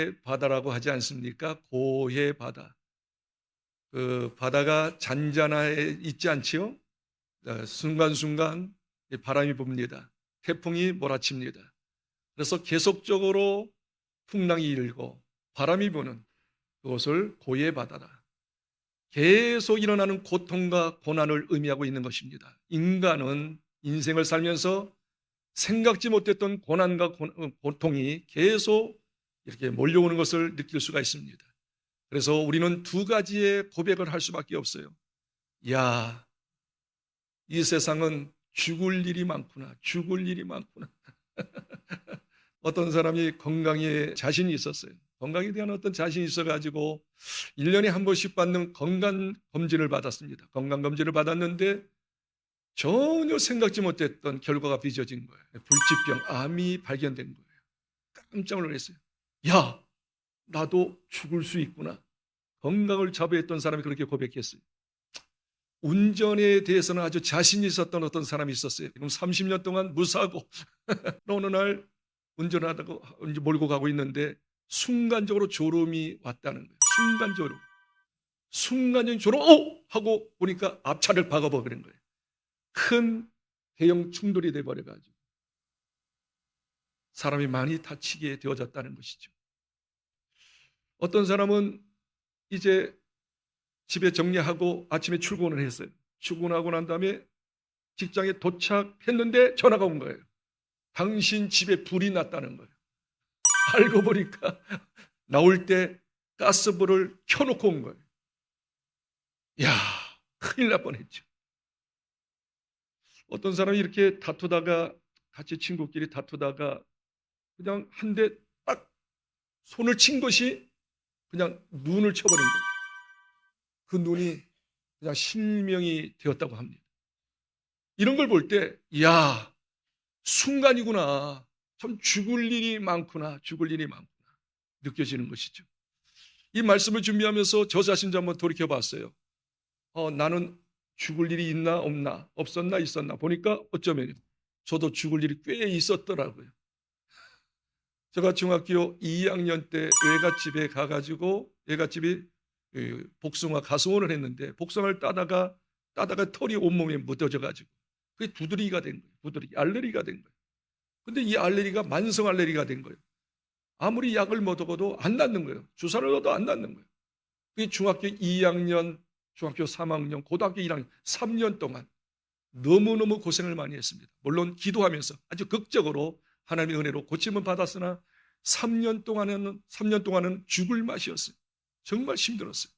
고해 바다라고 하지 않습니까? 고해 바다. 그 바다가 잔잔해 있지 않지요? 순간순간 바람이 붑니다. 태풍이 몰아칩니다. 그래서 계속적으로 풍랑이 일고 바람이 부는 그것을 고해 바다다. 계속 일어나는 고통과 고난을 의미하고 있는 것입니다. 인간은 인생을 살면서 생각지 못했던 고난과 고통이 계속 이렇게 몰려오는 것을 느낄 수가 있습니다. 그래서 우리는 두 가지의 고백을 할 수밖에 없어요. 야, 이 세상은 죽을 일이 많구나. 죽을 일이 많구나. 어떤 사람이 건강에 자신이 있었어요. 건강에 대한 어떤 자신이 있어가지고 1년에 한 번씩 받는 건강검진을 받았습니다. 건강검진을 받았는데 전혀 생각지 못했던 결과가 빚어진 거예요. 불치병, 암이 발견된 거예요. 깜짝 놀랐어요. 야, 나도 죽을 수 있구나. 건강을 자부했던 사람이 그렇게 고백했어요. 운전에 대해서는 아주 자신이 있었던 어떤 사람이 있었어요. 그럼 30년 동안 무사고 어느 날 운전하다가 몰고 가고 있는데 순간적으로 졸음이 왔다는 거예요. 순간적인 졸음, 하고 보니까 앞차를 박아버린 거예요. 큰 대형 충돌이 돼버려가지고 사람이 많이 다치게 되어졌다는 것이죠. 어떤 사람은 이제 집에 정리하고 아침에 출근을 했어요. 출근하고 난 다음에 직장에 도착했는데 전화가 온 거예요. 당신 집에 불이 났다는 거예요. 알고 보니까 나올 때 가스불을 켜놓고 온 거예요. 이야, 큰일 날 뻔했죠. 어떤 사람이 이렇게 다투다가 같이 친구끼리 다투다가 그냥 한 대 딱 손을 친 것이 그냥 눈을 쳐버린 거예요. 그 눈이 그냥 실명이 되었다고 합니다. 이런 걸 볼 때, 이야, 순간이구나. 참 죽을 일이 많구나. 죽을 일이 많구나. 느껴지는 것이죠. 이 말씀을 준비하면서 저 자신도 한번 돌이켜봤어요. 나는 죽을 일이 있나 없나, 없었나 있었나 보니까 어쩌면 저도 죽을 일이 꽤 있었더라고요. 제가 중학교 2학년 때 외갓집에 가가지고 외갓집이 복숭아 가수원을 했는데 복숭아를 따다가 털이 온몸에 묻어져가지고 그게 두드리기가 된 거예요. 알레르기가 된 거예요. 근데 이 알레르기가 만성 알레르기가 된 거예요. 아무리 약을 먹어도 안 낫는 거예요. 주사를 넣어도 안 낫는 거예요. 그게 중학교 2학년, 중학교 3학년, 고등학교 1학년 3년 동안 너무너무 고생을 많이 했습니다. 물론 기도하면서 아주 극적으로 하나님의 은혜로 고침은 받았으나 3년 동안은 죽을 맛이었어요. 정말 힘들었어요.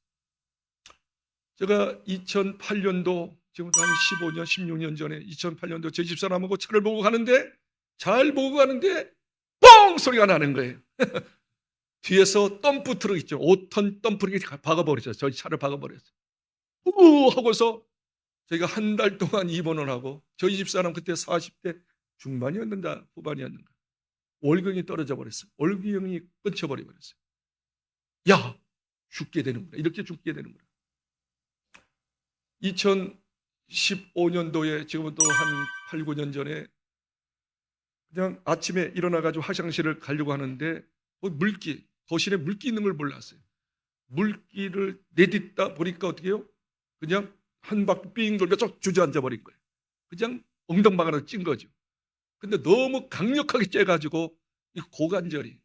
제가 2008년도 지금부터 한 15년, 16년 전에 2008년도 제 집사람하고 차를 보고 가는데 잘 보고 가는데 뻥 소리가 나는 거예요. 뒤에서 덤프 트럭 있죠. 5톤 덤프 트럭이 박아버렸어요. 저희 차를 박아버렸어요. 우 하고서 저희가 한 달 동안 입원을 하고 저희 집사람 그때 40대 중반이었는가 후반이었는가 월경이 떨어져 버렸어요. 월경이 끊쳐버려 버렸어요. 야, 죽게 되는구나. 이렇게 죽게 되는구나. 2015년도에 지금부터 한 8, 9년 전에 그냥 아침에 일어나가지고 화장실을 가려고 하는데 거실에 물기 있는 걸 몰랐어요. 물기를 내딛다 보니까 어떻게 해요? 그냥 한 바퀴 삥 돌면서 주저앉아 버린 거예요. 그냥 엉덩방아를 찐 거죠. 근데 너무 강력하게 째가지고 이 고관절이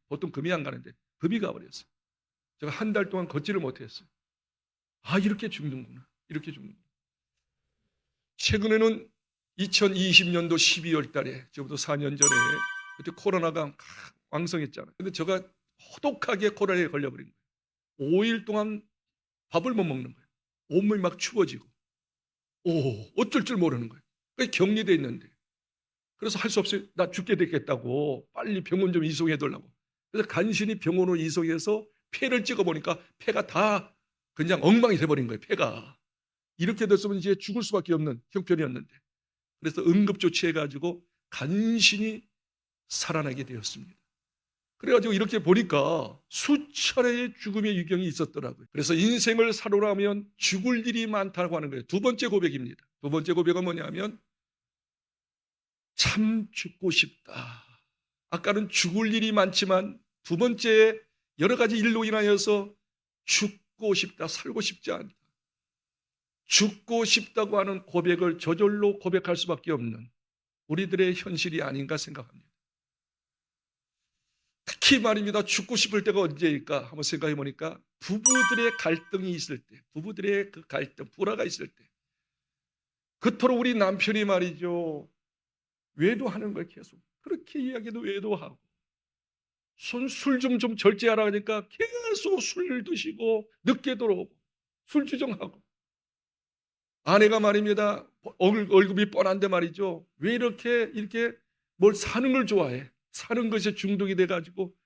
보통 금이 안 가는데 금이 가버렸어요. 제가 한 달 동안 걷지를 못했어요. 아, 이렇게 죽는구나. 이렇게 죽는구나. 최근에는 2020년도 12월 달에 지금부터 4년 전에 그때 코로나가 왕성했잖아요. 근데 제가 호독하게 코로나에 걸려버린 거예요. 5일 동안 밥을 못 먹는 거예요. 온몸이 막 추워지고 어쩔 줄 모르는 거예요. 격리돼 있는데 그래서 할 수 없어요. 나 죽게 되겠다고 빨리 병원 좀 이송해달라고. 그래서 간신히 병원으로 이송해서 폐를 찍어보니까 폐가 다 그냥 엉망이 돼버린 거예요. 폐가. 이렇게 됐으면 이제 죽을 수밖에 없는 형편이었는데 그래서 응급조치해가지고 간신히 살아나게 되었습니다. 그래가지고 이렇게 보니까 수차례의 죽음의 위경이 있었더라고요. 그래서 인생을 살아가면 죽을 일이 많다고 하는 거예요. 두 번째 고백입니다. 두 번째 고백은 뭐냐면 참 죽고 싶다. 아까는 죽을 일이 많지만 두 번째, 여러 가지 일로 인하여서 죽고 싶다, 살고 싶지 않다. 죽고 싶다고 하는 고백을 저절로 고백할 수밖에 없는 우리들의 현실이 아닌가 생각합니다. 특히 말입니다. 죽고 싶을 때가 언제일까? 한번 생각해 보니까 부부들의 갈등이 있을 때, 부부들의 그 갈등, 불화가 있을 때, 그토록 우리 남편이 말이죠, 외도하는 걸 계속 그렇게 이야기도 외도하고, 술 좀 절제하라 하니까 계속 술 드시고 늦게 들어오고 술 주정하고, 아내가 말입니다, 월급이 뻔한데 말이죠, 왜 이렇게 뭘 사는 걸 좋아해? 사는 것에 중독이 돼가지고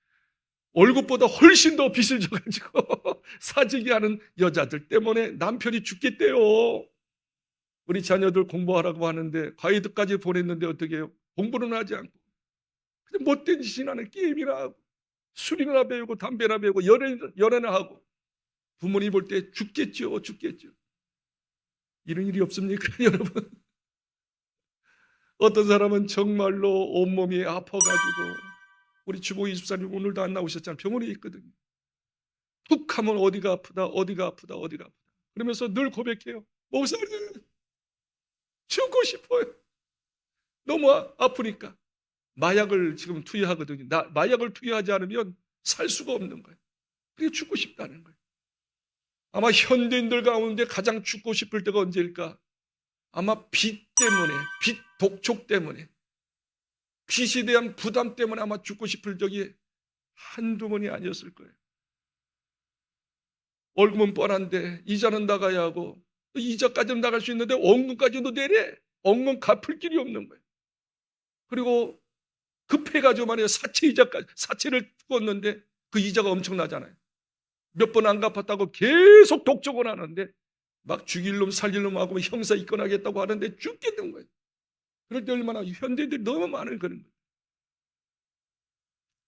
월급보다 훨씬 더 빚을 져가지고 사재기 하는 여자들 때문에 남편이 죽겠대요. 우리 자녀들 공부하라고 하는데 과외도까지 보냈는데 어떻게 해요? 공부는 하지 않고 그냥 못된 짓이나 하는, 게임이나 하고 술이나 배우고 담배나 배우고 연애나 하고, 부모님 볼 때 죽겠죠. 이런 일이 없습니까, 여러분? 어떤 사람은 정말로 온몸이 아파가지고, 우리 주보 이집사님 오늘도 안 나오셨잖아요. 병원에 있거든요. 툭 하면 어디가 아프다. 그러면서 늘 고백해요. 목사님, 죽고 싶어요. 너무 아프니까. 마약을 지금 투여하거든요. 마약을 투여하지 않으면 살 수가 없는 거예요. 그게 죽고 싶다는 거예요. 아마 현대인들 가운데 가장 죽고 싶을 때가 언제일까? 아마 빚 때문에, 빚 독촉 때문에, 빚에 대한 부담 때문에 아마 죽고 싶을 적이 한두 번이 아니었을 거예요. 월급은 뻔한데 이자는 나가야 하고, 이자까지는 나갈 수 있는데 원금까지도 내래. 원금 갚을 길이 없는 거예요. 그리고 급해가지고 말이에요. 사채를 꿨는데 그 이자가 엄청나잖아요. 몇 번 안 갚았다고 계속 독촉을 하는데, 막 죽일 놈 살릴 놈 하고 형사 입건하겠다고 하는데 죽겠는 거예요. 그럴 때 얼마나 현대인들이 너무 많은 그런 거예요.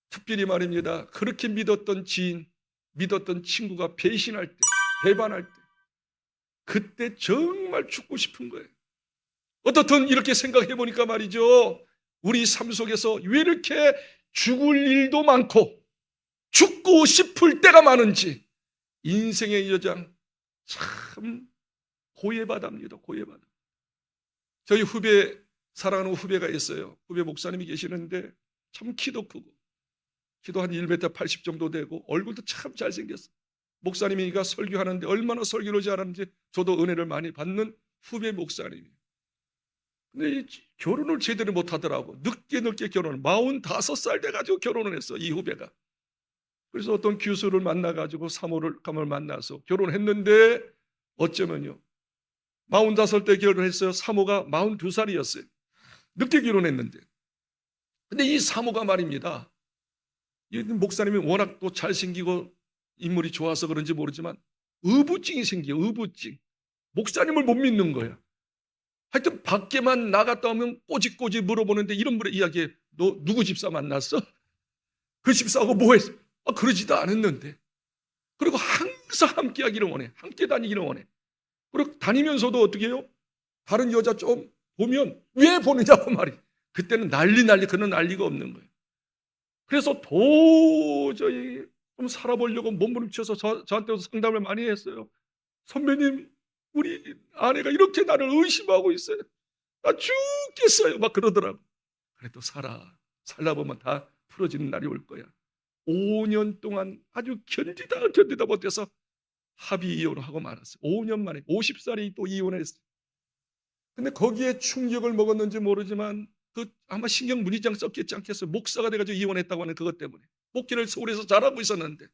특별히 말입니다. 그렇게 믿었던 지인, 믿었던 친구가 배신할 때, 배반할 때, 그때 정말 죽고 싶은 거예요. 어떻든 이렇게 생각해 보니까 말이죠, 우리 삶 속에서 왜 이렇게 죽을 일도 많고 죽고 싶을 때가 많은지, 인생의 여정 참 고해바답니다. 고해바다. 저희 사랑하는 후배가 있어요. 후배 목사님이 계시는데 참 키도 크고, 키도 한 1m 80 정도 되고 얼굴도 참 잘생겼어요. 목사님이가 설교하는데 얼마나 설교를 잘하는지 저도 은혜를 많이 받는 후배 목사님이에요. 근데 결혼을 제대로 못하더라고. 늦게 결혼을, 45살 돼가지고 결혼을 했어, 이 후배가. 그래서 어떤 교수를 만나가지고 사모를 만나서 결혼했는데, 어쩌면요, 45때 결혼했어요. 사모가 42살이었어요. 늦게 결혼했는데. 근데 이 사모가 말입니다, 이 목사님이 워낙 또 잘생기고 인물이 좋아서 그런지 모르지만 의부증이 생겨요. 의부증. 목사님을 못 믿는 거야. 하여튼 밖에만 나갔다 오면 꼬집꼬집 물어보는데, 이런 분의 이야기에 너 누구 집사 만났어? 그 집사하고 뭐 했어? 그러지도 않았는데. 그리고 항상 함께 하기를 원해. 함께 다니기를 원해. 그리고 다니면서도 어떻게 해요? 다른 여자 좀 보면 왜 보느냐고 말이. 그때는 그는 난리가 없는 거예요. 그래서 도저히 좀 살아보려고 몸부림쳐서 저한테 상담을 많이 했어요. 선배님, 우리 아내가 이렇게 나를 의심하고 있어요. 나 죽겠어요. 막 그러더라고. 그래도 살다 보면 다 풀어지는 날이 올 거야. 5년 동안 아주 견디다 못해서 합의 이혼을 하고 말았어요. 5년 만에 50살이 또 이혼했어요. 근데 거기에 충격을 먹었는지 모르지만 아마 신경 문의장 썼겠지 않겠어요. 목사가 돼가지고 이혼했다고 하는 그것 때문에. 목회를 서울에서 잘하고 있었는데,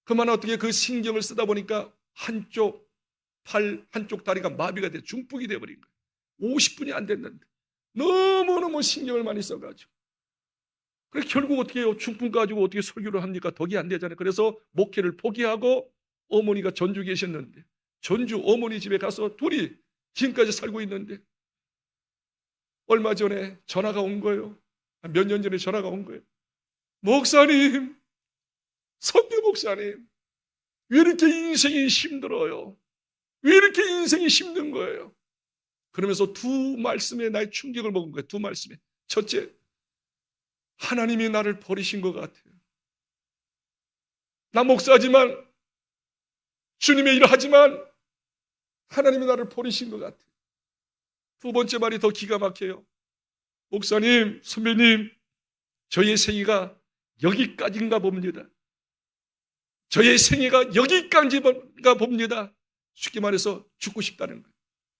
그만 어떻게 그 신경을 쓰다 보니까 한쪽 팔, 한쪽 다리가 마비가 돼 중풍이 돼버린 거예요. 50분이 안 됐는데 너무너무 신경을 많이 써가지고. 그래서 결국 어떻게 해요? 중풍 가지고 어떻게 설교를 합니까? 덕이 안 되잖아요. 그래서 목회를 포기하고 어머니가 전주 계셨는데, 전주 어머니 집에 가서 둘이 지금까지 살고 있는데, 얼마 전에 전화가 온 거예요. 몇 년 전에 전화가 온 거예요. 목사님, 선배 목사님, 왜 이렇게 인생이 힘들어요? 왜 이렇게 인생이 힘든 거예요? 그러면서 두 말씀에 나의 충격을 먹은 거예요. 두 말씀에. 첫째, 하나님이 나를 버리신 것 같아요. 나 목사지만, 주님의 일을 하지만 하나님이 나를 버리신 것 같아요. 두 번째 말이 더 기가 막혀요. 목사님, 선배님, 저의 생애가 여기까지인가 봅니다. 저의 생애가 여기까지인가 봅니다. 쉽게 말해서 죽고 싶다는 거예요.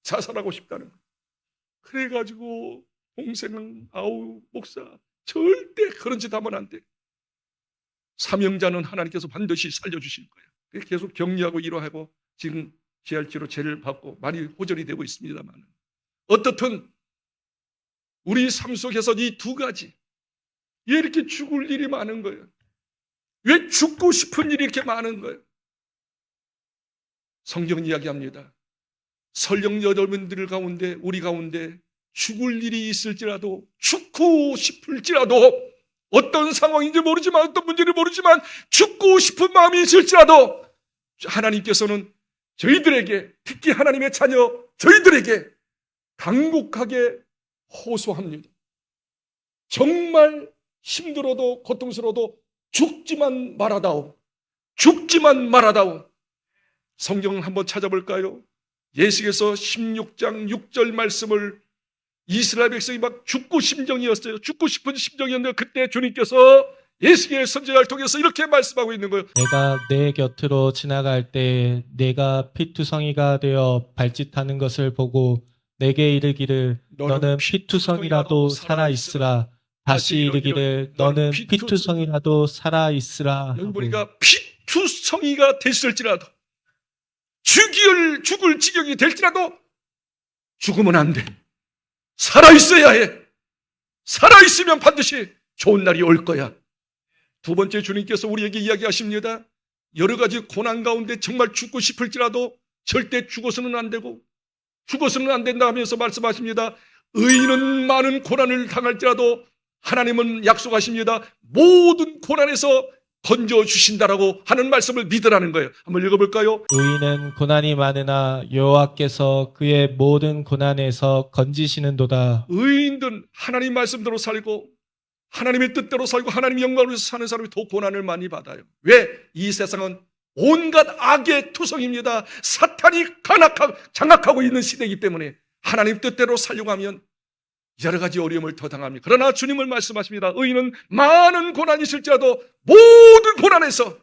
자살하고 싶다는 거예요. 그래가지고 동생은 아우 목사 절대 그런 짓 하면 안 돼. 사명자는 하나님께서 반드시 살려주실 거예요. 계속 격려하고 위로하고 지금 GRG로 죄를 받고 많이 호전이 되고 있습니다만, 어떻든 우리 삶 속에서 이 두 가지, 왜 이렇게 죽을 일이 많은 거예요? 왜 죽고 싶은 일이 이렇게 많은 거예요? 성경은 이야기합니다. 설령 여러분들 가운데, 우리 가운데 죽을 일이 있을지라도, 죽고 싶을지라도, 어떤 상황인지 모르지만, 어떤 문제를 모르지만 죽고 싶은 마음이 있을지라도 하나님께서는 저희들에게, 특히 하나님의 자녀 저희들에게 간곡하게 호소합니다. 정말 힘들어도 고통스러워도 죽지만 말아다오. 죽지만 말아다오. 성경을 한번 찾아볼까요? 예수께서 16장 6절 말씀을, 이스라엘 백성이 막 죽고 심정이었어요. 죽고 싶은 심정이었는데 그때 주님께서 예수의 선지자를 통해서 이렇게 말씀하고 있는 거예요. 내가 내 곁으로 지나갈 때 내가 피투성이가 되어 발짓하는 것을 보고 내게 이르기를 너는 피투성이라도 살아있으라. 다시 이르기를 너는 피투성이라도 살아있으라. 우리가 피투성이가 됐을지라도, 죽을 지경이 될지라도 죽으면 안 돼. 살아있어야 해. 살아있으면 반드시 좋은 날이 올 거야. 두 번째, 주님께서 우리에게 이야기하십니다. 여러 가지 고난 가운데 정말 죽고 싶을지라도 절대 죽어서는 안 되고 죽어서는 안 된다 하면서 말씀하십니다. 의인은 많은 고난을 당할지라도 하나님은 약속하십니다. 모든 고난에서 건져주신다라고 하는 말씀을 믿으라는 거예요. 한번 읽어볼까요? 의인은 고난이 많으나 여호와께서 그의 모든 고난에서 건지시는도다. 의인들은 하나님 말씀대로 살고 하나님의 뜻대로 살고 하나님의 영광을 위해서 사는 사람이 더 고난을 많이 받아요. 왜? 이 세상은 온갖 악의 투성입니다. 사탄이 장악하고 있는 시대이기 때문에 하나님 뜻대로 살려고 하면 여러 가지 어려움을 더 당합니다. 그러나 주님은 말씀하십니다. 의인은 많은 고난이 있을지라도 모든 고난에서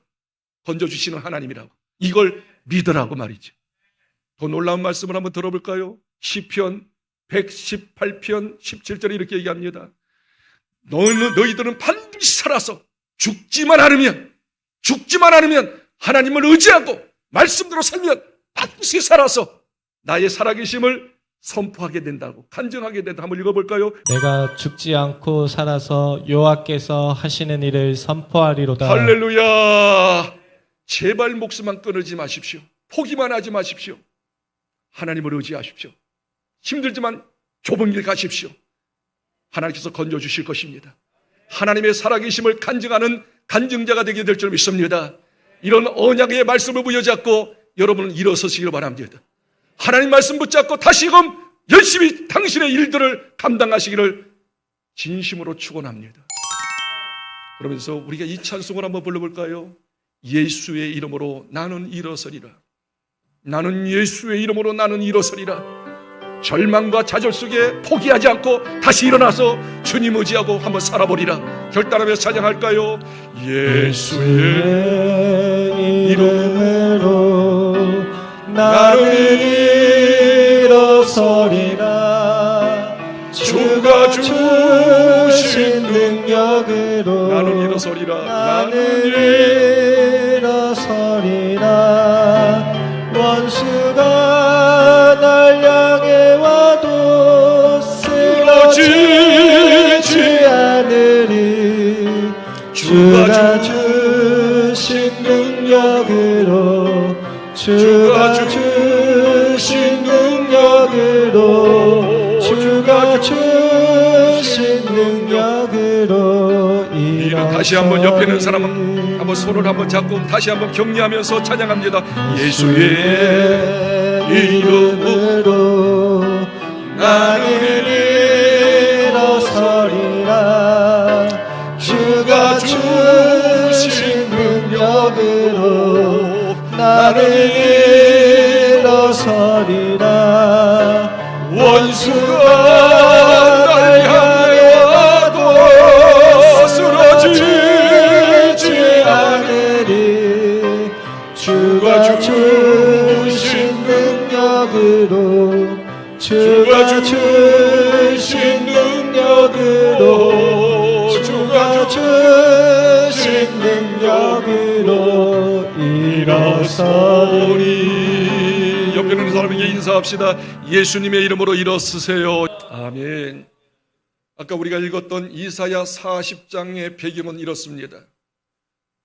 건져주시는 하나님이라고. 이걸 믿으라고 말이죠. 더 놀라운 말씀을 한번 들어볼까요? 시편 118편 17절에 이렇게 얘기합니다. 너희들은 반드시 살아서 죽지만 않으면 하나님을 의지하고 말씀대로 살면 반드시 살아서 나의 살아계심을 선포하게 된다고, 간증하게 된다. 한번 읽어볼까요? 내가 죽지 않고 살아서 여호와께서 하시는 일을 선포하리로다. 할렐루야. 제발 목숨만 끊지 마십시오. 포기만 하지 마십시오. 하나님을 의지하십시오. 힘들지만 좁은 길 가십시오. 하나님께서 건져주실 것입니다. 하나님의 살아계심을 간증하는 간증자가 되게 될 줄 믿습니다. 이런 언약의 말씀을 부여잡고 여러분은 일어서시길 바랍니다. 하나님 말씀 붙잡고 다시금 열심히 당신의 일들을 감당하시기를 진심으로 축원합니다. 그러면서 우리가 이 찬송을 한번 불러볼까요? 예수의 이름으로 나는 일어서리라. 나는 예수의 이름으로 나는 일어서리라. 절망과 좌절 속에 포기하지 않고 다시 일어나서 주님 의지하고 한번 살아보리라. 결단하며 찬양할까요? 예수의 이름으로 나는 일어서리라. 주가 주신 능력으로 나는 일어서리라. 나는 일어서리라. 원수가 날 향해 와도 쓰러지지 않으리. 주가 주신 능력으로 주가 주신 능력으로 주가 주신 능력으로 다시 한번 옆에 있는 사람은 한번 손을 한번 잡고 다시 한번 격려하면서 찬양합니다. 예수의 이름으로 나는 일어서리라. 주가 주신 능력 능력으로 나를 일어서리라. 원수가 날 향해 와도 쓰러지지 않으리. 주가 주신 능력으로 주가 주신 능력으로 주가 주신 능력으로 일어서리. 옆에 있는 사람에게 인사합시다. 예수님의 이름으로 일어서세요. 아멘. 아까 우리가 읽었던 이사야 40장의 배경은 이렇습니다.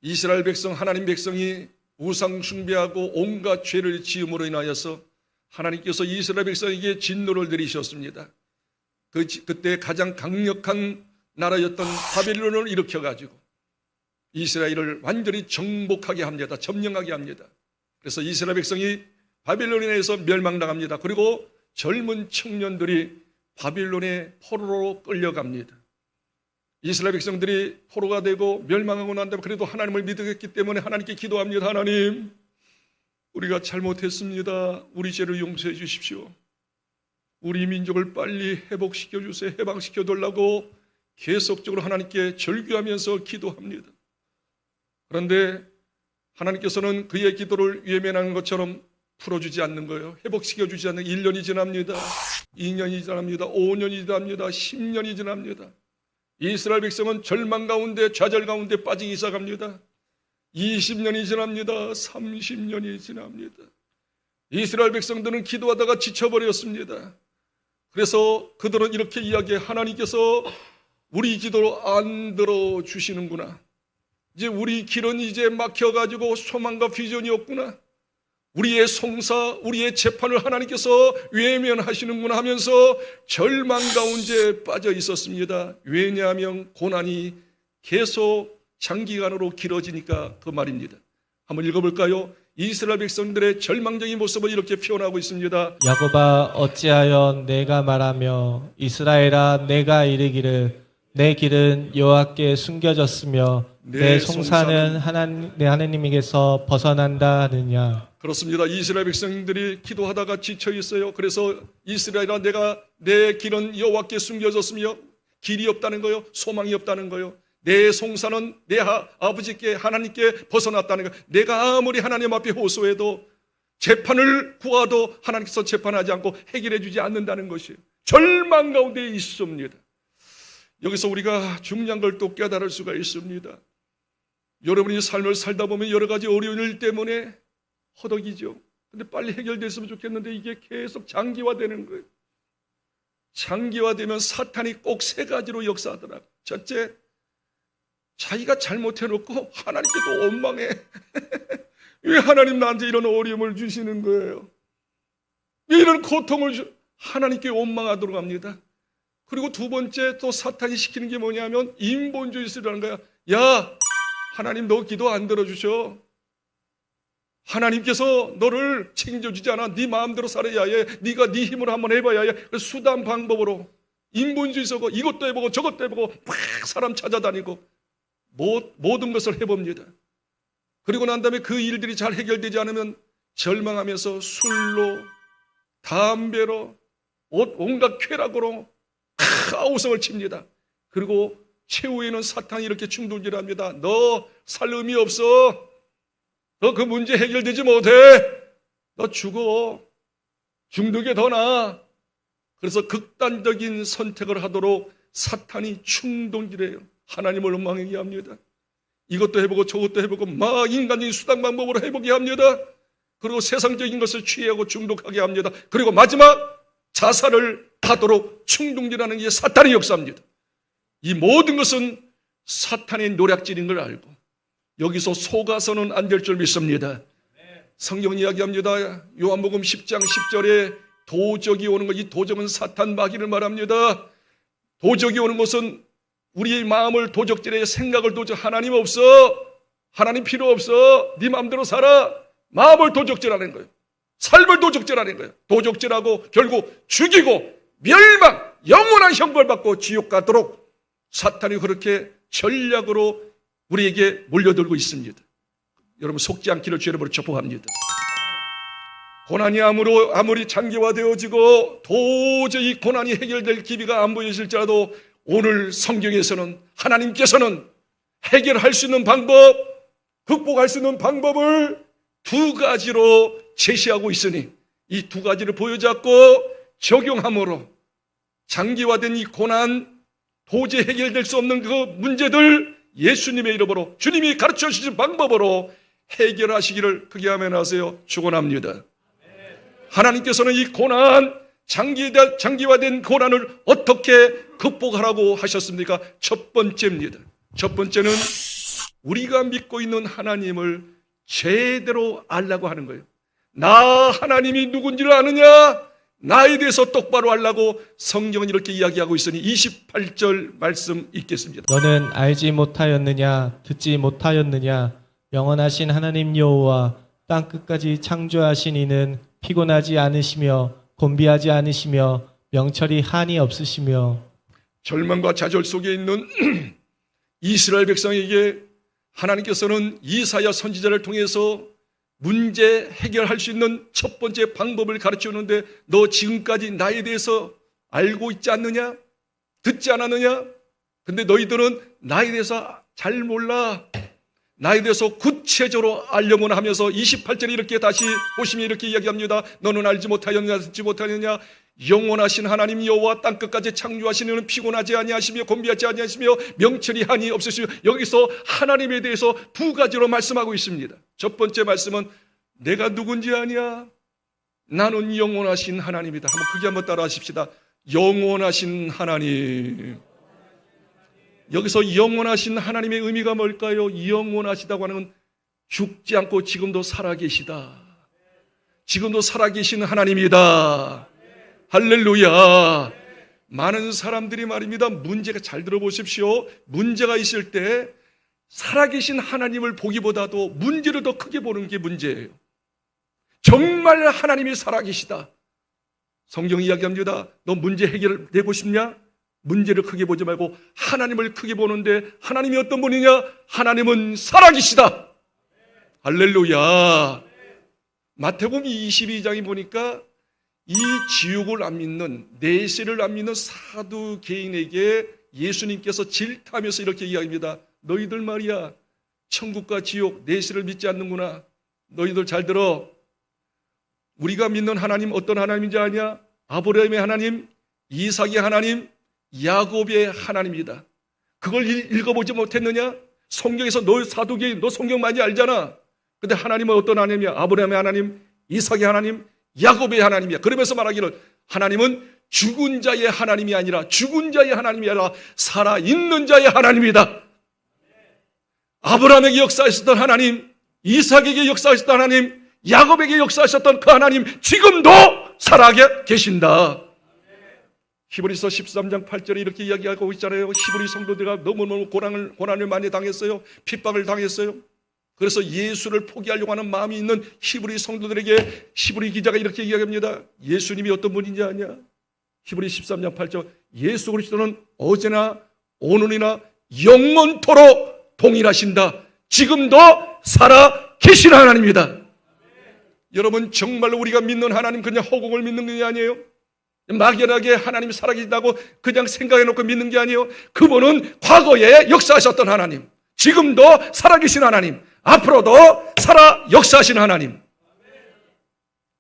이스라엘 백성, 하나님 백성이 우상 숭배하고 온갖 죄를 지음으로 인하여서 하나님께서 이스라엘 백성에게 진노를 내리셨습니다. 그때 가장 강력한 나라였던 바벨론을 일으켜가지고 이스라엘을 완전히 정복하게 합니다. 점령하게 합니다. 그래서 이스라엘 백성이 바벨론에 의해서 멸망당합니다. 그리고 젊은 청년들이 바벨론의 포로로 끌려갑니다. 이스라엘 백성들이 포로가 되고 멸망하고 난 다음에 그래도 하나님을 믿었기 때문에 하나님께 기도합니다. 하나님, 우리가 잘못했습니다. 우리 죄를 용서해 주십시오. 우리 민족을 빨리 회복시켜 주세요. 해방시켜 달라고 계속적으로 하나님께 절규하면서 기도합니다. 그런데 하나님께서는 그의 기도를 외면하는 것처럼 풀어주지 않는 거예요. 회복시켜 주지 않는 1년이 지납니다. 2년이 지납니다. 5년이 지납니다. 10년이 지납니다. 이스라엘 백성은 절망 가운데 좌절 가운데 빠지기 시작합니다. 20년이 지납니다. 30년이 지납니다. 이스라엘 백성들은 기도하다가 지쳐버렸습니다. 그래서 그들은 이렇게 이야기해. 하나님께서 우리 기도를 안 들어주시는구나. 이제 우리 길은 이제 막혀가지고 소망과 비전이 없구나. 우리의 송사, 우리의 재판을 하나님께서 외면하시는구나 하면서 절망 가운데 빠져 있었습니다. 왜냐하면 고난이 계속 장기간으로 길어지니까 그 말입니다. 한번 읽어볼까요? 이스라엘 백성들의 절망적인 모습을 이렇게 표현하고 있습니다. 야곱아 어찌하여 내가 말하며 이스라엘아 내가 이르기를 내 길은 여호와께 숨겨졌으며 내 송사는 내 하나님에게서 벗어난다 하느냐. 그렇습니다. 이스라엘 백성들이 기도하다가 지쳐 있어요. 그래서 이스라엘아 내 길은 여호와께 숨겨졌으며 길이 없다는 거요. 소망이 없다는 거요. 내 송사는 내 아버지께 하나님께 벗어났다는 거예요. 내가 아무리 하나님 앞에 호소해도 재판을 구하도 하나님께서 재판하지 않고 해결해 주지 않는다는 것이에요. 절망 가운데 있습니다. 여기서 우리가 중요한 걸 또 깨달을 수가 있습니다. 여러분이 삶을 살다 보면 여러 가지 어려운 일 때문에 허덕이죠. 근데 빨리 해결됐으면 좋겠는데 이게 계속 장기화되는 거예요. 장기화되면 사탄이 꼭 세 가지로 역사하더라고요. 첫째, 자기가 잘못해놓고 하나님께 또 원망해. 왜 하나님 나한테 이런 어려움을 주시는 거예요? 왜 이런 고통을 하나님께 원망하도록 합니다. 그리고 두 번째 또 사탄이 시키는 게 뭐냐면 인본주의라는 거야. 야, 하나님 너 기도 안 들어주셔. 하나님께서 너를 책임져주지 않아. 네 마음대로 살아야 해. 네가 네 힘으로 한번 해봐야 해. 수단 방법으로 인본주의 쓰고 이것도 해보고 저것도 해보고 막 사람 찾아다니고 모든 것을 해봅니다. 그리고 난 다음에 그 일들이 잘 해결되지 않으면 절망하면서 술로 담배로 온갖 쾌락으로 아우성을 칩니다. 그리고 최후에는 사탄이 이렇게 충동질합니다. 너 살 의미 없어. 너 그 문제 해결되지 못해. 너 죽어. 중독에 더 나아. 그래서 극단적인 선택을 하도록 사탄이 충동질해요. 하나님을 원망하게 합니다. 이것도 해보고 저것도 해보고 막 인간적인 수단 방법으로 해보게 합니다. 그리고 세상적인 것을 취하고 중독하게 합니다. 그리고 마지막 자살을 하도록 충동질하는 게 사탄의 역사입니다. 이 모든 것은 사탄의 노략질인 걸 알고 여기서 속아서는 안 될 줄 믿습니다. 성경은 이야기합니다. 요한복음 10장 10절에 도적이 오는 것, 이 도적은 사탄 마귀를 말합니다. 도적이 오는 것은 우리의 마음을 도적질해 생각을 하나님 없어. 하나님 필요 없어. 네 마음대로 살아. 마음을 도적질하는 거예요. 삶을 도적질하는 거예요. 도적질하고 결국 죽이고 멸망, 영원한 형벌받고 지옥 가도록 사탄이 그렇게 전략으로 우리에게 몰려들고 있습니다. 여러분 속지 않기를 주의 이름으로 축복합니다. 고난이 아무리 장기화되어지고 도저히 고난이 해결될 기미가 안 보이실지라도 오늘 성경에서는 하나님께서는 해결할 수 있는 방법, 극복할 수 있는 방법을 두 가지로 제시하고 있으니 이 두 가지를 보여잡고 적용함으로 장기화된 이 고난, 도저히 해결될 수 없는 그 문제들 예수님의 이름으로 주님이 가르쳐 주신 방법으로 해결하시기를 크게 하면하세요. 축원합니다. 하나님께서는 이 고난, 장기화된 고난을 어떻게 극복하라고 하셨습니까? 첫 번째입니다. 첫 번째는 우리가 믿고 있는 하나님을 제대로 알라고 하는 거예요. 나 하나님이 누군지를 아느냐? 나에 대해서 똑바로 알라고 성경은 이렇게 이야기하고 있으니 28절 말씀 읽겠습니다. 너는 알지 못하였느냐 듣지 못하였느냐 영원하신 하나님 여호와 땅 끝까지 창조하신 이는 피곤하지 않으시며 곤비하지 않으시며 명철이 한이 없으시며. 절망과 좌절 속에 있는 이스라엘 백성에게 하나님께서는 이사야 선지자를 통해서 문제 해결할 수 있는 첫 번째 방법을 가르치는데 너 지금까지 나에 대해서 알고 있지 않느냐? 듣지 않았느냐? 근데 너희들은 나에 대해서 잘 몰라. 나에 대해서 구체적으로 알려면 하면서 28절에 이렇게 다시 보시면 이렇게 이야기합니다. 너는 알지 못하였느냐 듣지 못하였느냐 영원하신 하나님 여호와 땅끝까지 창조하신 이는 피곤하지 아니하시며 곤비하지 아니하시며 명철이 한이 없으시며. 여기서 하나님에 대해서 두 가지로 말씀하고 있습니다. 첫 번째 말씀은 내가 누군지 아냐? 나는 영원하신 하나님이다. 한번 크게 한번 따라 하십시다. 영원하신 하나님. 여기서 영원하신 하나님의 의미가 뭘까요? 영원하시다고 하는 죽지 않고 지금도 살아계시다. 지금도 살아계신 하나님이다. 할렐루야. 많은 사람들이 말입니다. 문제가 잘 들어보십시오. 문제가 있을 때 살아계신 하나님을 보기보다도 문제를 더 크게 보는 게 문제예요. 정말 하나님이 살아계시다. 성경 이야기합니다. 너 문제 해결되고 싶냐? 문제를 크게 보지 말고 하나님을 크게 보는데 하나님이 어떤 분이냐? 하나님은 살아계시다. 할렐루야. 마태복음 22장에 보니까 이 지옥을 안 믿는, 내세를 안 믿는 사두개인에게 예수님께서 질타하면서 이렇게 이야기합니다. 너희들 말이야 천국과 지옥, 내세를 믿지 않는구나. 너희들 잘 들어. 우리가 믿는 하나님 어떤 하나님인지 아냐? 아브라함의 하나님, 이삭의 하나님, 야곱의 하나님이다. 그걸 읽어보지 못했느냐? 성경에서 너 사두개인, 너 성경 많이 알잖아. 근데 하나님은 어떤 하나님이야? 아브라함의 하나님, 이삭의 하나님, 야곱의 하나님이야. 그러면서 말하기를 하나님은 죽은 자의 하나님이 아니라 살아있는 자의 하나님이다. 아브라함에게 역사하셨던 하나님, 이삭에게 역사하셨던 하나님, 야곱에게 역사하셨던 그 하나님 지금도 살아계신다. 히브리서 13장 8절에 이렇게 이야기하고 있잖아요. 히브리 성도들과 너무너무 고난을 많이 당했어요. 핍박을 당했어요. 그래서 예수를 포기하려고 하는 마음이 있는 히브리 성도들에게 히브리 기자가 이렇게 이야기합니다. 예수님이 어떤 분인지 아냐? 히브리 13장 8절 예수 그리스도는 어제나 오늘이나 영원토록 동일하신다. 지금도 살아 계신 하나님입니다. 여러분 정말로 우리가 믿는 하나님 그냥 허공을 믿는 게 아니에요. 막연하게 하나님이 살아계신다고 그냥 생각해놓고 믿는 게 아니에요. 그분은 과거에 역사하셨던 하나님, 지금도 살아계신 하나님, 앞으로도 역사하신 하나님,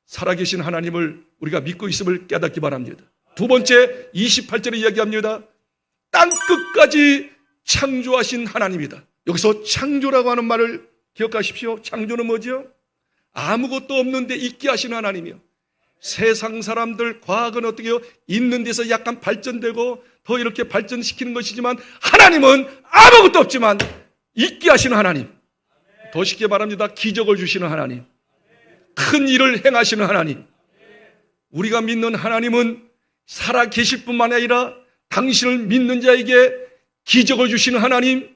살아계신 하나님을 우리가 믿고 있음을 깨닫기 바랍니다. 두 번째 28절에 이야기합니다. 땅끝까지 창조하신 하나님이다. 여기서 창조라고 하는 말을 기억하십시오. 창조는 뭐죠? 아무것도 없는데 있게 하신 하나님이요. 세상 사람들 과학은 어떻게 해요? 있는 데서 약간 발전되고 더 이렇게 발전시키는 것이지만 하나님은 아무것도 없지만 있게 하시는 하나님. 더 쉽게 말합니다. 기적을 주시는 하나님. 큰 일을 행하시는 하나님. 우리가 믿는 하나님은 살아 계실 뿐만 아니라 당신을 믿는 자에게 기적을 주시는 하나님,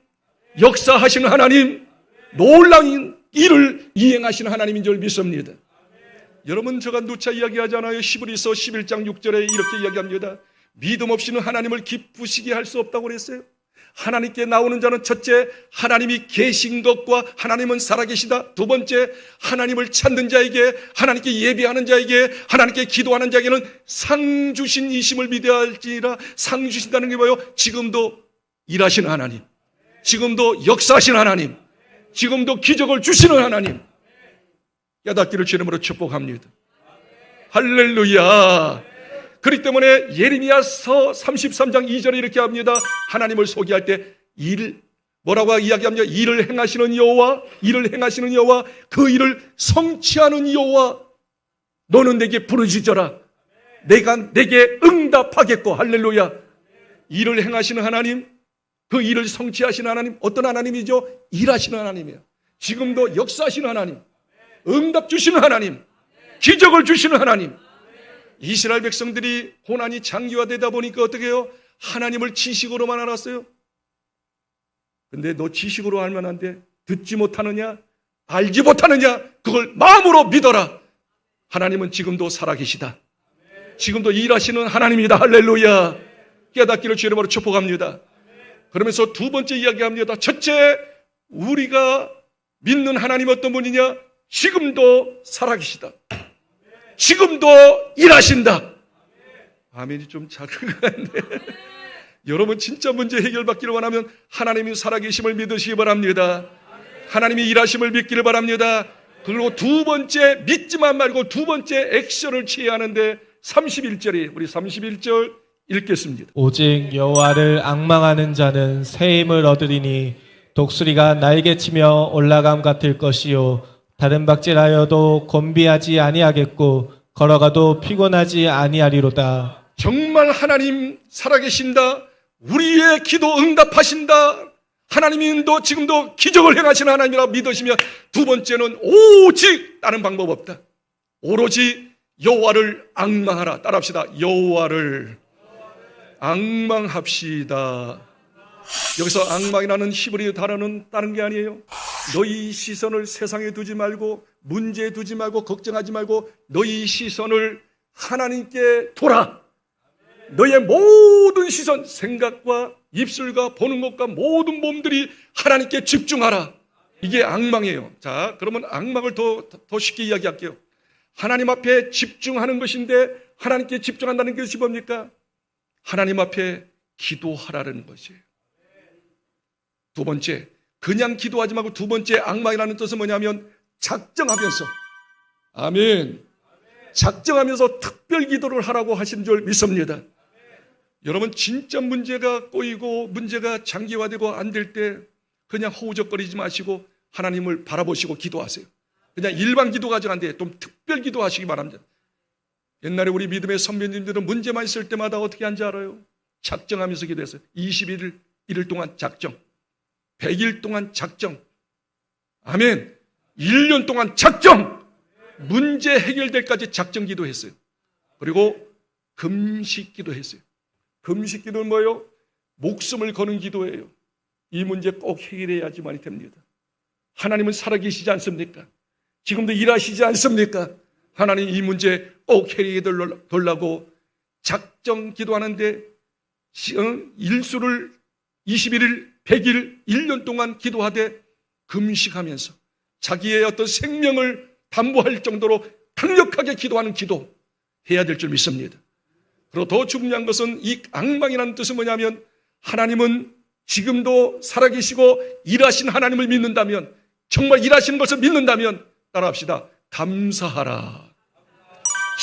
역사하시는 하나님, 놀라운 일을 이행하시는 하나님인 줄 믿습니다. 여러분 제가 누차 이야기하잖아요. 히브리서 11장 6절에 이렇게 이야기합니다. 믿음 없이는 하나님을 기쁘시게 할 수 없다고 그랬어요. 하나님께 나오는 자는 첫째, 하나님이 계신 것과 하나님은 살아계시다. 두 번째, 하나님을 찾는 자에게, 하나님께 예배하는 자에게, 하나님께 기도하는 자에게는 상 주신 이심을 믿어야 할지라. 상 주신다는 게 뭐예요? 지금도 일하시는 하나님, 지금도 역사하시는 하나님, 지금도 기적을 주시는 하나님, 깨닫기를 주의 이름으로 축복합니다. 할렐루야. 그렇기 때문에 예레미야서 33장 2절에 이렇게 합니다. 하나님을 소개할 때 뭐라고 이야기합니까? 일을 행하시는 여호와, 일을 행하시는 여호와, 그 일을 성취하는 여호와, 너는 내게 부르짖어라. 내가 내게 응답하겠고. 할렐루야. 일을 행하시는 하나님, 그 일을 성취하시는 하나님, 어떤 하나님이죠? 일하시는 하나님이에요. 지금도 역사하시는 하나님, 응답 주시는 하나님, 기적을 주시는 하나님. 이스라엘 백성들이 고난이 장기화되다 보니까 어떻게 해요? 하나님을 지식으로만 알았어요. 근데 너 지식으로 알 만한데 듣지 못하느냐? 알지 못하느냐? 그걸 마음으로 믿어라. 하나님은 지금도 살아계시다. 지금도 일하시는 하나님이다. 할렐루야. 깨닫기를 주의 이름으로 축복합니다. 그러면서 두 번째 이야기합니다. 첫째, 우리가 믿는 하나님 어떤 분이냐? 지금도 살아계시다. 지금도 일하신다. 아멘이 좀 작은 것 같네. 여러분 진짜 문제 해결받기를 원하면 하나님이 살아계심을 믿으시기 바랍니다. 하나님이 일하심을 믿기를 바랍니다. 그리고 두 번째, 믿지만 말고 두 번째 액션을 취해야 하는데 31절이, 우리 31절 읽겠습니다. 오직 여호와를 앙망하는 자는 새 힘을 얻으리니 독수리가 날개치며 올라감 같을 것이요 다른 박질하여도 곤비하지 아니하겠고 걸어가도 피곤하지 아니하리로다. 정말 하나님 살아계신다. 우리의 기도 응답하신다. 하나님도 지금도 기적을 행하시는 하나님이라 믿으시면 두 번째는 오직 다른 방법 없다. 오로지 여호와를 앙망하라. 따라합시다. 여호와를 앙망합시다. 여기서 앙망이라는 히브리 단어는 다른 게 아니에요. 너희 시선을 세상에 두지 말고, 문제에 두지 말고, 걱정하지 말고 너희 시선을 하나님께 둬라. 너의 모든 시선, 생각과 입술과 보는 것과 모든 몸들이 하나님께 집중하라. 이게 앙망이에요. 자, 그러면 앙망을 더 쉽게 이야기할게요. 하나님 앞에 집중하는 것인데, 하나님께 집중한다는 것이 뭡니까? 하나님 앞에 기도하라는 것이에요. 두 번째, 그냥 기도하지 말고 두 번째 앙망이라는 뜻은 뭐냐면 작정하면서, 아멘, 작정하면서 특별 기도를 하라고 하신 줄 믿습니다. 여러분 진짜 문제가 꼬이고 문제가 장기화되고 안 될 때 그냥 허우적거리지 마시고 하나님을 바라보시고 기도하세요. 그냥 일반 기도가 아직 안 돼. 좀 특별 기도하시기 바랍니다. 옛날에 우리 믿음의 선배님들은 문제만 있을 때마다 어떻게 한지 알아요? 작정하면서 기도했어요. 21일 동안 작정, 100일 동안 작정, 아멘, 1년 동안 작정, 문제 해결될 때까지 작정 기도했어요. 그리고 금식 기도했어요. 금식 기도는 뭐예요? 목숨을 거는 기도예요. 이 문제 꼭 해결해야지만이 됩니다. 하나님은 살아계시지 않습니까? 지금도 일하시지 않습니까? 하나님 이 문제 꼭 해결해 달라고 작정 기도하는데 일수를 21일, 100일, 1년 동안 기도하되 금식하면서 자기의 어떤 생명을 담보할 정도로 강력하게 기도하는 기도 해야 될 줄 믿습니다. 그리고 더 중요한 것은 이 앙망이라는 뜻은 뭐냐면 하나님은 지금도 살아계시고 일하신 하나님을 믿는다면, 정말 일하시는 것을 믿는다면 따라합시다. 감사하라.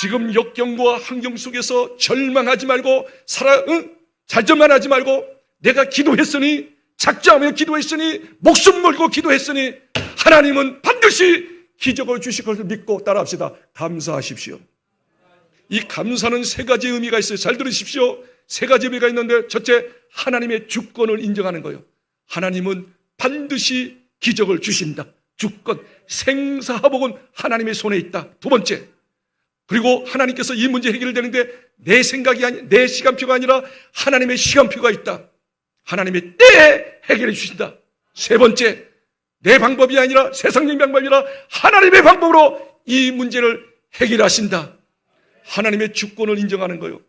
지금 역경과 환경 속에서 절망하지 말고 좌절만하지 말고 내가 기도했으니, 작정하며 기도했으니, 목숨 걸고 기도했으니 하나님은 반드시 기적을 주실 것을 믿고 따라합시다. 감사하십시오. 이 감사는 세 가지 의미가 있어요. 잘 들으십시오. 세 가지 의미가 있는데, 첫째, 하나님의 주권을 인정하는 거예요. 하나님은 반드시 기적을 주신다. 주권, 생사화복은 하나님의 손에 있다. 두 번째, 그리고 하나님께서 이 문제 해결되는데 내 생각이 아니, 내 시간표가 아니라 하나님의 시간표가 있다. 하나님의 때에 해결해 주신다. 세 번째, 내 방법이 아니라 세상적인 방법이 아니라 하나님의 방법으로 이 문제를 해결하신다. 하나님의 주권을 인정하는 거예요.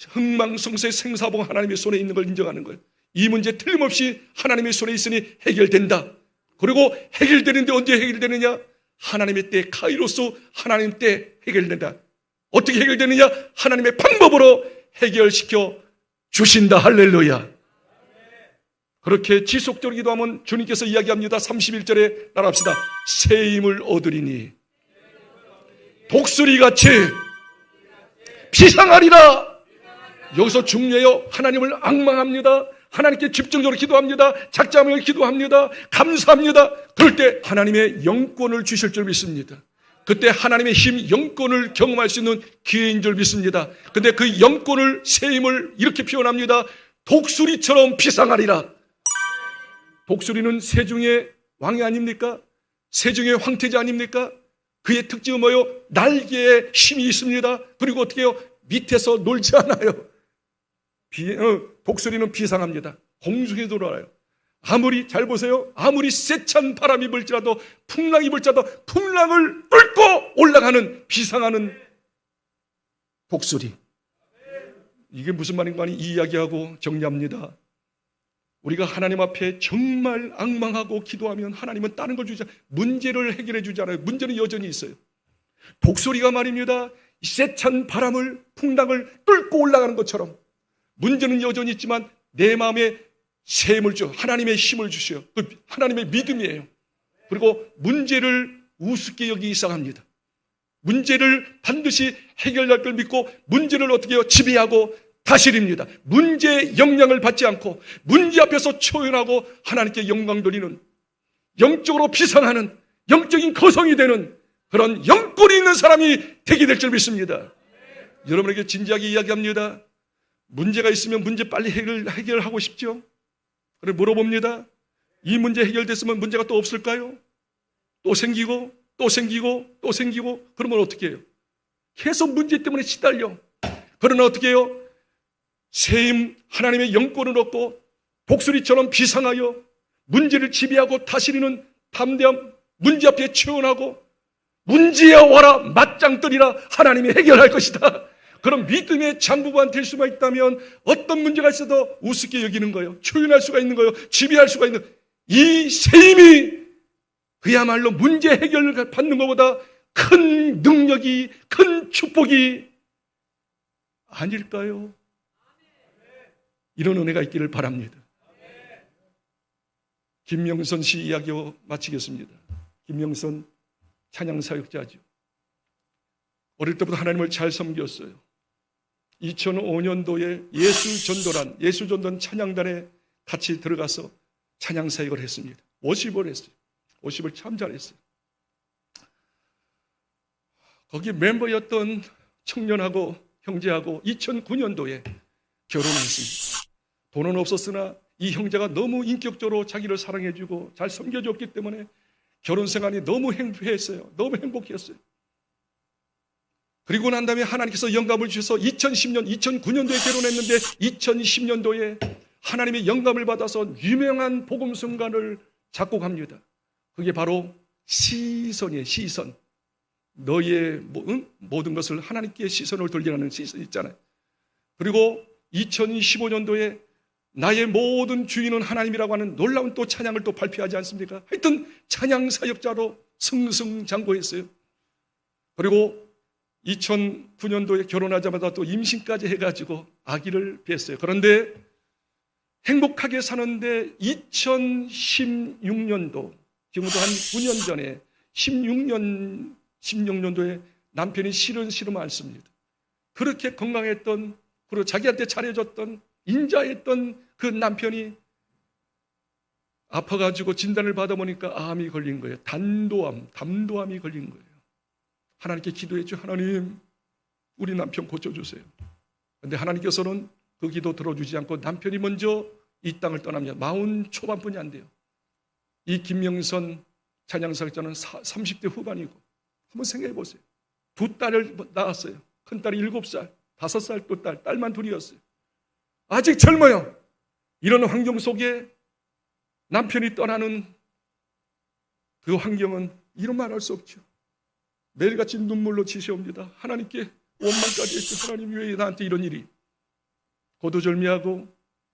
흥망성쇠 생사봉 하나님의 손에 있는 걸 인정하는 거예요. 이 문제 틀림없이 하나님의 손에 있으니 해결된다. 그리고 해결되는데 언제 해결되느냐? 하나님의 때, 카이로스 하나님 때 해결된다. 어떻게 해결되느냐? 하나님의 방법으로 해결시켜 주신다. 할렐루야. 그렇게 지속적으로 기도하면 주님께서 이야기합니다. 31절에 따라합시다. 새 힘을 얻으리니 독수리같이 피상하리라. 여기서 중요해요. 하나님을 앙망합니다. 하나님께 집중적으로 기도합니다. 작자하며 기도합니다. 감사합니다. 그럴 때 하나님의 영권을 주실 줄 믿습니다. 그때 하나님의 힘, 영권을 경험할 수 있는 기회인 줄 믿습니다. 근데 그 영권을, 새 힘을 이렇게 표현합니다. 독수리처럼 피상하리라. 독수리는 새 중의 왕이 아닙니까? 새 중의 황태자 아닙니까? 그의 특징은 뭐예요? 날개에 힘이 있습니다. 그리고 어떻게 해요? 밑에서 놀지 않아요. 독수리는 비상합니다. 공중에 돌아요. 아무리, 잘 보세요. 아무리 세찬 바람이 불지라도, 풍랑이 불지라도 풍랑을 뚫고 올라가는, 비상하는 독수리. 이게 무슨 말인가 하니 이 이야기하고 정리합니다. 우리가 하나님 앞에 정말 앙망하고 기도하면 하나님은 다른 걸 주지 않아요. 문제를 해결해 주지 않아요. 문제는 여전히 있어요. 독수리가 말입니다. 세찬 바람을, 풍랑을 뚫고 올라가는 것처럼 문제는 여전히 있지만 내 마음에 새 힘을 줘. 하나님의 힘을 주셔요. 그 하나님의 믿음이에요. 그리고 문제를 우습게 여기기 시작합니다. 문제를 반드시 해결할 걸 믿고 문제를 어떻게 해요? 지배하고 다스립니다. 문제의 영향을 받지 않고 문제 앞에서 초연하고 하나님께 영광 돌리는, 영적으로 비상하는, 영적인 거성이 되는 그런 영권이 있는 사람이 되게 될 줄 믿습니다. 여러분에게 진지하게 이야기합니다. 문제가 있으면 문제 빨리 해결하고 싶죠? 그래 물어봅니다. 이 문제 해결됐으면 문제가 또 없을까요? 또 생기고 또 생기고 또 생기고 그러면 어떻게 해요? 계속 문제 때문에 시달려. 그러나 어떻게 해요? 새힘 하나님의 영권을 얻고 독수리처럼 비상하여 문제를 지배하고 다스리는 담대함, 문제 앞에 채원하고 문제야 와라 맞짱 뜨리라 하나님이 해결할 것이다. 그런 믿음의 장부관 될 수가 있다면 어떤 문제가 있어도 우습게 여기는 거예요. 초연할 수가 있는 거예요. 지배할 수가 있는 이 새 힘이 그야말로 문제 해결을 받는 것보다 큰 능력이, 큰 축복이 아닐까요? 이런 은혜가 있기를 바랍니다. 김명선 씨 이야기로 마치겠습니다. 김명선 찬양사역자죠. 어릴 때부터 하나님을 잘 섬겼어요. 2005년도에 예수전도단 찬양단에 같이 들어가서 찬양사역을 했습니다. 50을 했어요. 50을 참 잘했어요. 거기 멤버였던 청년하고 형제하고 2009년도에 결혼했습니다. 돈은 없었으나 이 형제가 너무 인격적으로 자기를 사랑해주고 잘 섬겨줬기 때문에 결혼 생활이 너무 행복했어요. 너무 행복했어요. 그리고 난 다음에 하나님께서 영감을 주셔서 2009년도에 결혼했는데 2010년도에 하나님의 영감을 받아서 유명한 복음 순간을 작곡합니다. 그게 바로 시선이에요. 시선. 너의 모든 것을 하나님께 시선을 돌리라는 시선 있잖아요. 그리고 2015년도에 나의 모든 주인은 하나님이라고 하는 놀라운 또 찬양을 또 발표하지 않습니까? 하여튼 찬양 사역자로 승승장구했어요. 그리고 2009년도에 결혼하자마자 또 임신까지 해가지고 아기를 뵀어요. 그런데 행복하게 사는데 2016년도, 지금부터 한 9년 전에 16년도에 남편이 시름 앓습니다. 그렇게 건강했던, 그리고 자기한테 잘해줬던, 인자했던 그 남편이 아파가지고 진단을 받아보니까 암이 걸린 거예요. 담도암이 걸린 거예요. 하나님께 기도했죠. 하나님, 우리 남편 고쳐주세요. 그런데 하나님께서는 그 기도 들어주지 않고 남편이 먼저 이 땅을 떠납니다. 40 초반뿐이 안 돼요. 이 김명선 찬양사역자는 30대 후반이고, 한번 생각해 보세요. 두 딸을 낳았어요. 큰딸이 7살, 5살 또 딸만 둘이었어요. 아직 젊어요. 이런 환경 속에 남편이 떠나는 그 환경은 이런 말 할 수 없죠. 매일같이 눈물로 지시옵니다. 하나님께 원망까지 했죠. 하나님 왜 나한테 이런 일이. 고도절미하고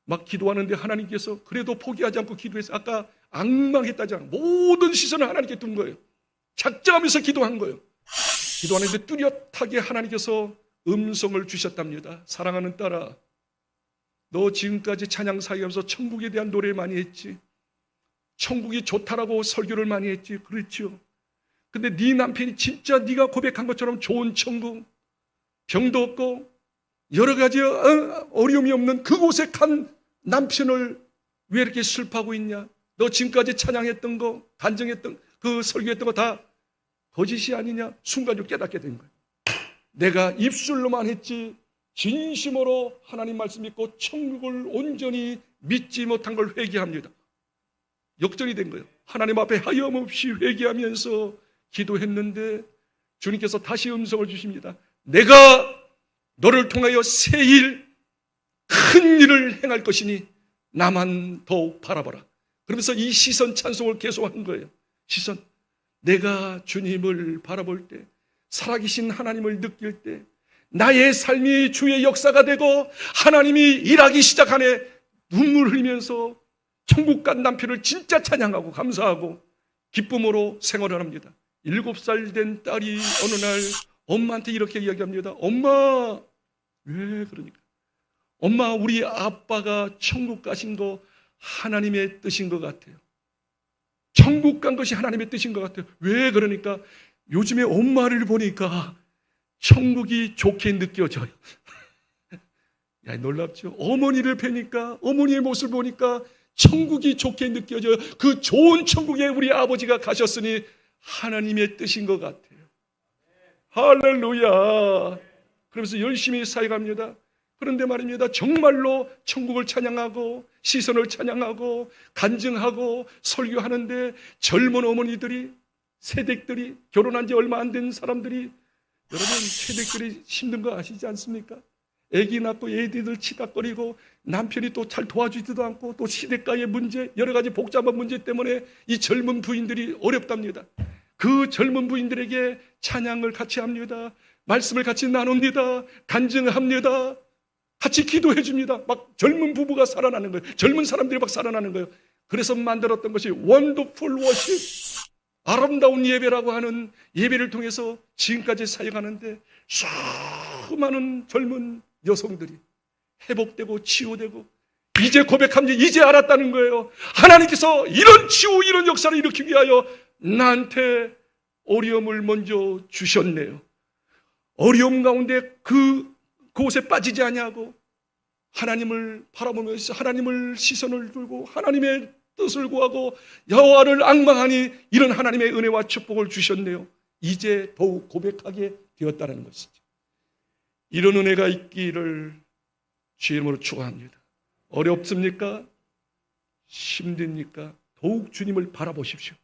막 기도하는데 하나님께서 그래도 포기하지 않고 기도해서 아까 앙망했다잖아. 모든 시선을 하나님께 둔 거예요. 작정하면서 기도한 거예요. 기도하는데 뚜렷하게 하나님께서 음성을 주셨답니다. 사랑하는 딸아, 너 지금까지 찬양 사역하면서 천국에 대한 노래를 많이 했지. 천국이 좋다라고 설교를 많이 했지. 그렇죠. 근데 네 남편이 진짜 네가 고백한 것처럼 좋은 천국, 병도 없고 여러 가지 어려움이 없는 그곳에 간 남편을 왜 이렇게 슬퍼하고 있냐? 너 지금까지 찬양했던 거, 간증했던 그 설교했던 거 다 거짓이 아니냐? 순간적으로 깨닫게 된 거예요. 내가 입술로만 했지 진심으로 하나님 말씀 믿고 천국을 온전히 믿지 못한 걸 회개합니다. 역전이 된 거예요. 하나님 앞에 하염없이 회개하면서 기도했는데 주님께서 다시 음성을 주십니다. 내가 너를 통하여 새 일, 큰 일을 행할 것이니 나만 더욱 바라보라. 그러면서 이 시선 찬송을 계속한 거예요. 시선. 내가 주님을 바라볼 때, 살아계신 하나님을 느낄 때, 나의 삶이 주의 역사가 되고 하나님이 일하기 시작하네 눈물 흘리면서 천국 간 남편을 진짜 찬양하고 감사하고 기쁨으로 생활을 합니다. 7살 된 딸이 어느 날 엄마한테 이렇게 이야기합니다. 엄마, 왜 그러니까? 엄마, 우리 아빠가 천국 가신 거 하나님의 뜻인 것 같아요. 천국 간 것이 하나님의 뜻인 것 같아요. 왜 그러니까? 요즘에 엄마를 보니까 천국이 좋게 느껴져요. 야, 놀랍죠? 어머니를 뵈니까, 어머니의 모습을 보니까 천국이 좋게 느껴져요. 그 좋은 천국에 우리 아버지가 가셨으니 하나님의 뜻인 것 같아요. 할렐루야. 그러면서 열심히 사역합니다. 그런데 말입니다. 정말로 천국을 찬양하고 시선을 찬양하고 간증하고 설교하는데 젊은 어머니들이, 세댁들이, 결혼한 지 얼마 안 된 사람들이, 여러분 세댁들이 힘든 거 아시지 않습니까? 애기 낳고 애기들 치닥거리고 남편이 또 잘 도와주지도 않고 또 시댁과의 문제, 여러 가지 복잡한 문제 때문에 이 젊은 부인들이 어렵답니다. 그 젊은 부인들에게 찬양을 같이 합니다. 말씀을 같이 나눕니다. 간증합니다. 같이 기도해 줍니다. 막 젊은 부부가 살아나는 거예요. 젊은 사람들이 막 살아나는 거예요. 그래서 만들었던 것이 원더풀 워십, 아름다운 예배라고 하는 예배를 통해서 지금까지 사역하는데 수많은 젊은 여성들이 회복되고 치유되고 이제 고백합니다. 이제 알았다는 거예요. 하나님께서 이런 치유, 이런 역사를 일으키기 위하여 나한테 어려움을 먼저 주셨네요. 어려움 가운데 그곳에 빠지지 아니하고 하나님을 바라보면서 하나님을 시선을 두고 하나님의 뜻을 구하고 여호와를 앙망하니 이런 하나님의 은혜와 축복을 주셨네요. 이제 더욱 고백하게 되었다는 것이죠. 이런 은혜가 있기를 주의 이름으로 축원합니다. 어렵습니까? 힘듭니까? 더욱 주님을 바라보십시오.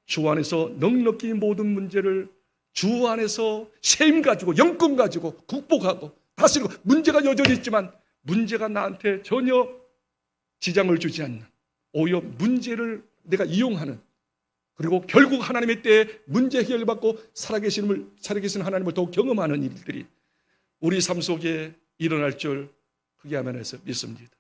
주 안에서 넉넉히 모든 문제를 주 안에서 셈 가지고 영권 가지고 극복하고 다스리고, 문제가 여전히 있지만 문제가 나한테 전혀 지장을 주지 않는, 오히려 문제를 내가 이용하는, 그리고 결국 하나님의 때에 문제 해결받고 살아계신 하나님을 더욱 경험하는 일들이 우리 삶 속에 일어날 줄 그게 아멘해서 믿습니다.